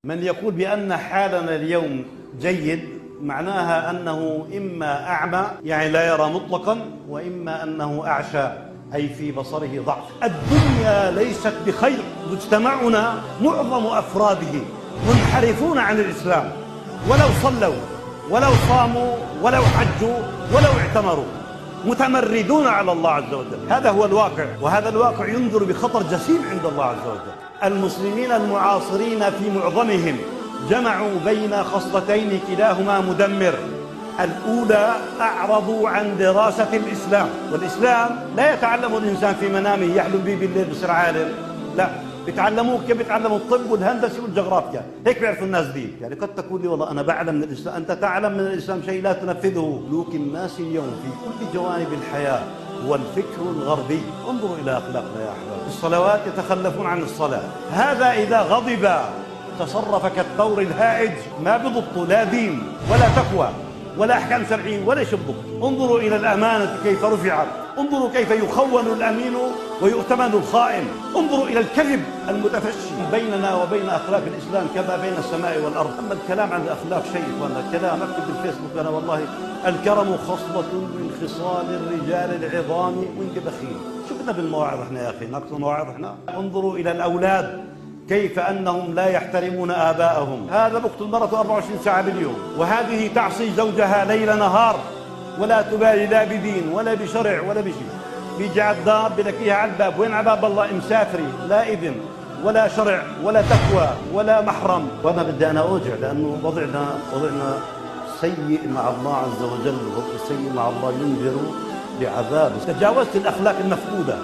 من يقول بأن حالنا اليوم جيد معناها أنه إما أعمى يعني لا يرى مطلقا، وإما أنه أعشى أي في بصره ضعف. الدنيا ليست بخير، مجتمعنا معظم أفراده منحرفون عن الإسلام، ولو صلوا ولو صاموا ولو حجوا ولو اعتمروا متمردون على الله عز وجل. هذا هو الواقع، وهذا الواقع ينذر بخطر جسيم عند الله عز وجل. المسلمين المعاصرين في معظمهم جمعوا بين خصلتين كلاهما مدمر. الأولى أعرضوا عن دراسة الإسلام، والإسلام لا يتعلم الإنسان في منامه يحلم به بالليل بصير عالم، لا، بيتعلموه كيف بيتعلموا الطب والهندسة والجغرافيا، هيك بيعرفوا الناس دين. يعني قد تقول لي والله أنا بعلم من الإسلام، أنت تعلم من الإسلام شيء لا تنفذه. سلوك الناس اليوم في كل جوانب الحياة هو الفكر الغربي. انظروا إلى أخلاقنا يا أحباب، الصلوات يتخلفون عن الصلاة، هذا إذا غضب تصرف كالثور الهائج، ما بضبط لا دين ولا تقوى ولا أحكام شرعية ولا شيء بضبط. انظروا إلى الأمانة كيف رفعت، انظروا كيف يخون الأمين ويؤتمن الخائن، انظروا إلى الكذب المتفشي. بيننا وبين أخلاق الإسلام كما بين السماء والأرض. أما الكلام عن الأخلاق شيء، وأنا الكلام أكتب بالفيسبوك أنا والله الكرم خصلة من خصال الرجال العظام، وإنت بخيل. شو بدنا بالمواعظ احنا يا أخي؟ ناقص مواعظ احنا؟ انظروا إلى الأولاد كيف أنهم لا يحترمون آباءهم. هذا بقتل مرته 24 ساعة باليوم، وهذه تعصي زوجها ليل نهار ولا تبالي لا بدين ولا بشرع ولا بشيء. بيجي على الدار بلكيها على الباب، وين على باب الله؟ مسافري، لا إذن ولا شرع ولا تقوى ولا محرم. وأنا بدي أنا أوجع، لأنه وضعنا سيء مع الله عز وجل، وضع السيء مع الله ينذر بعذاب. تجاوزت الأخلاق المفقودة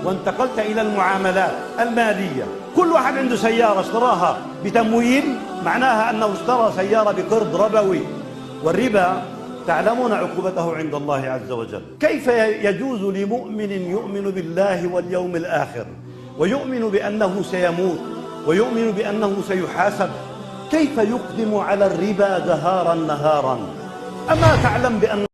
وانتقلت إلى المعاملات المالية. كل واحد عنده سيارة اشتراها بتمويل، معناها أنه اشترى سيارة بقرض ربوي، والربا تعلمون عقوبته عند الله عز وجل. كيف يجوز لمؤمن يؤمن بالله واليوم الآخر ويؤمن بأنه سيموت ويؤمن بأنه سيحاسب، كيف يقدم على الربا دهارا نهارا؟ أما تعلم بأن